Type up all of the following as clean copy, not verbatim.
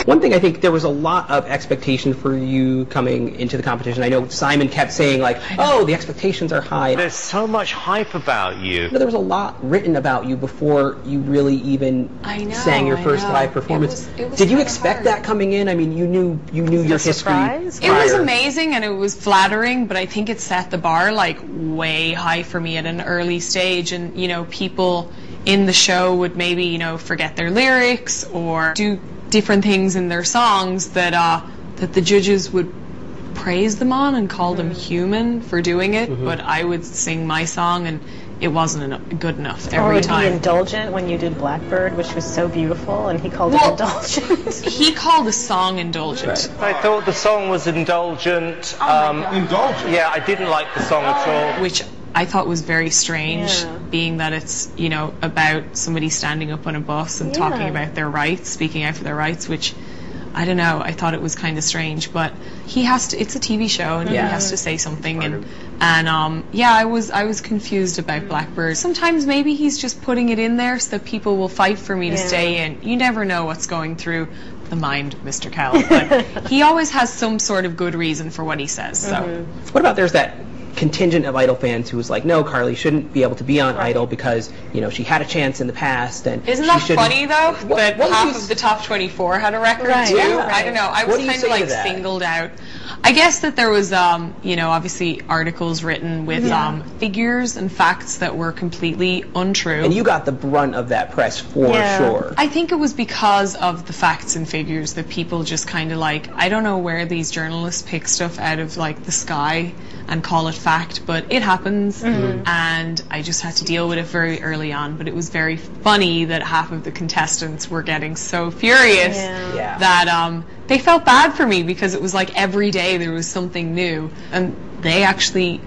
One thing, I think there was a lot of expectation for you coming into the competition. I know Simon kept saying, like, oh, the expectations are high. There's so much hype about you. There was a lot written about you before you really even sang your first live performance. It was Did you expect that coming in? I mean, you knew your history. Surprise? It was amazing and it was flattering, but I think it set the bar like way high for me at an early stage, and you know, people in the show would maybe, you know, forget their lyrics or do different things in their songs that that the judges would praise them on and call them human for doing it, but I would sing my song and it wasn't good enough every time. Or would be indulgent when you did Blackbird, which was so beautiful, and he called it indulgent. He called the song indulgent. I thought the song was indulgent. Indulgent? Yeah, I didn't like the song at all. Which I thought was very strange, being that it's, you know, about somebody standing up on a bus and talking about their rights, speaking out for their rights, which, I don't know, I thought it was kind of strange, but he has to, it's a TV show and he has to say something, and yeah, I was confused about Blackbird. Sometimes maybe he's just putting it in there so that people will fight for me to stay in. You never know what's going through the mind of Mr. Cowell, but he always has some sort of good reason for what he says, so. What about there's that contingent of Idol fans who was like, no, Carly shouldn't be able to be on Idol because, you know, she had a chance in the past, and isn't that funny though, that half of the top 24 had a record too? I don't know, I was kind of like singled out. I guess that there was, you know, obviously articles written with figures and facts that were completely untrue. And you got the brunt of that press for sure. I think it was because of the facts and figures that people just kind of like, I don't know where these journalists pick stuff out of like the sky and call it fact, but it happens, and I just had to deal with it very early on. But it was very funny that half of the contestants were getting so furious that they felt bad for me, because it was like every day there was something new, and they actually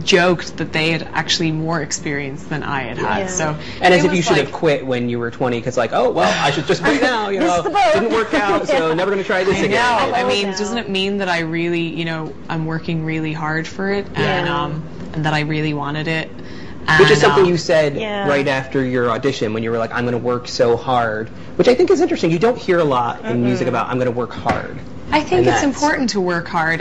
joked that they had actually more experience than I had had. So, and as if you should have quit when you were 20, because like, oh well, I should just quit now. You know, didn't work out, so never going to try this again. I mean, doesn't it mean that I really, you know, I'm working really hard for it, and that I really wanted it? And, which is something you said right after your audition, when you were like, I'm going to work so hard, which I think is interesting. You don't hear a lot in music about I'm going to work hard. I think it's important to work hard.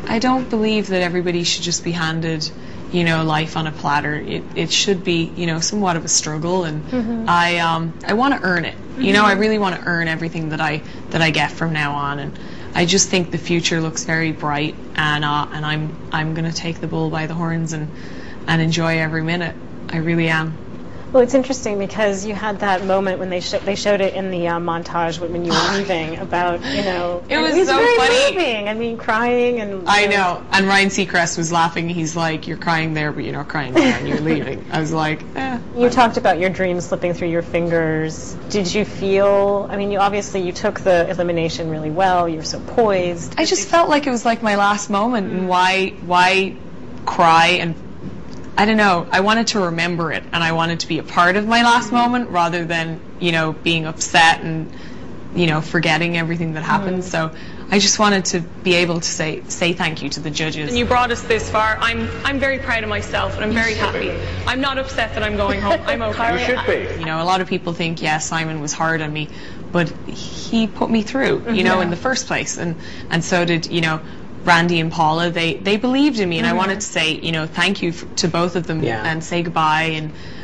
I don't believe that everybody should just be handed, you know, life on a platter. It should be, you know, somewhat of a struggle, and I want to earn it. You know, I really want to earn everything that I get from now on, and I just think the future looks very bright, and I'm going to take the bull by the horns and enjoy every minute. I really am. Well, it's interesting because you had that moment when they showed it in the montage when you were leaving about, you know, it was so very funny. Moving. I mean, crying and. I know. And Ryan Seacrest was laughing. He's like, "You're crying there, but you're not crying there, and you're leaving." I was like, "Eh." You talked about your dreams slipping through your fingers. Did you feel? I mean, you took the elimination really well. You were so poised. I just felt like it was like my last moment, and why cry and. I don't know, I wanted to remember it, and I wanted to be a part of my last moment rather than, you know, being upset and, you know, forgetting everything that happened. So I just wanted to be able to say thank you to the judges. And you brought us this far. I'm very proud of myself, and I'm very happy. I'm not upset that I'm going home. I'm okay. You should be. You know, a lot of people think, yeah, Simon was hard on me, but he put me through, you know, in the first place, and so did, you know, Randy and Paula. They believed in me, and I wanted to say, you know, thank you to both of them and say goodbye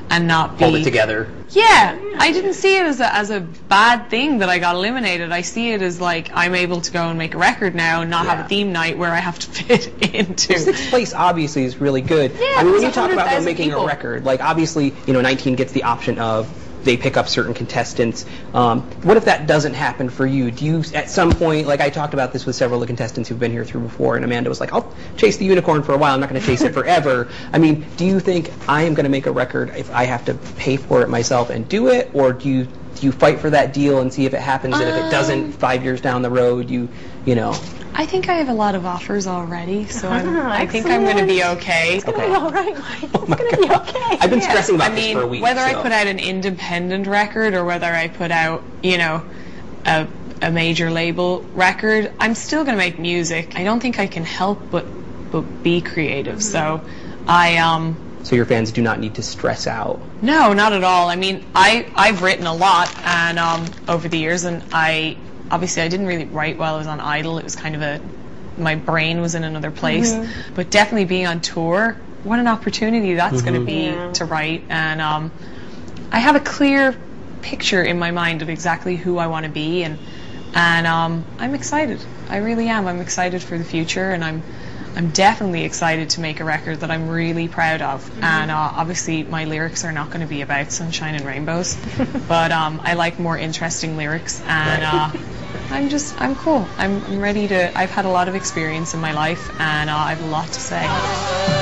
and not be... Hold it together. Yeah, I didn't see it as a bad thing that I got eliminated. I see it as like I'm able to go and make a record now and not have a theme night where I have to fit into. Well, 6th place obviously is really good. Yeah, I mean, when you talk about them making people. a record, like obviously, you know, 19 gets the option of they pick up certain contestants. What if that doesn't happen for you? Do you, at some point, like I talked about this with several of the contestants who've been here through before, and Amanda was like, I'll chase the unicorn for a while, I'm not going to chase it forever. I mean, do you think I am going to make a record if I have to pay for it myself and do it, or do you fight for that deal and see if it happens, and if it doesn't, 5 years down the road, you know? I think I have a lot of offers already, so I think I'm going to be okay. It's going to be all right, Mike. It's going to be okay. I've been stressing about this for a week. Whether I put out an independent record or whether I put out, you know, a major label record, I'm still going to make music. I don't think I can help but be creative. So I so your fans do not need to stress out. No, not at all. I mean, I've written a lot and over the years, and I didn't really write while I was on Idol. It was kind of my brain was in another place. But definitely being on tour, what an opportunity that's going to be to write. And I have a clear picture in my mind of exactly who I want to be, and I'm excited. I really am. I'm excited for the future, and I'm definitely excited to make a record that I'm really proud of. And obviously my lyrics are not going to be about sunshine and rainbows, but I like more interesting lyrics, and I'm cool. I'm ready to. I've had a lot of experience in my life, and I have a lot to say.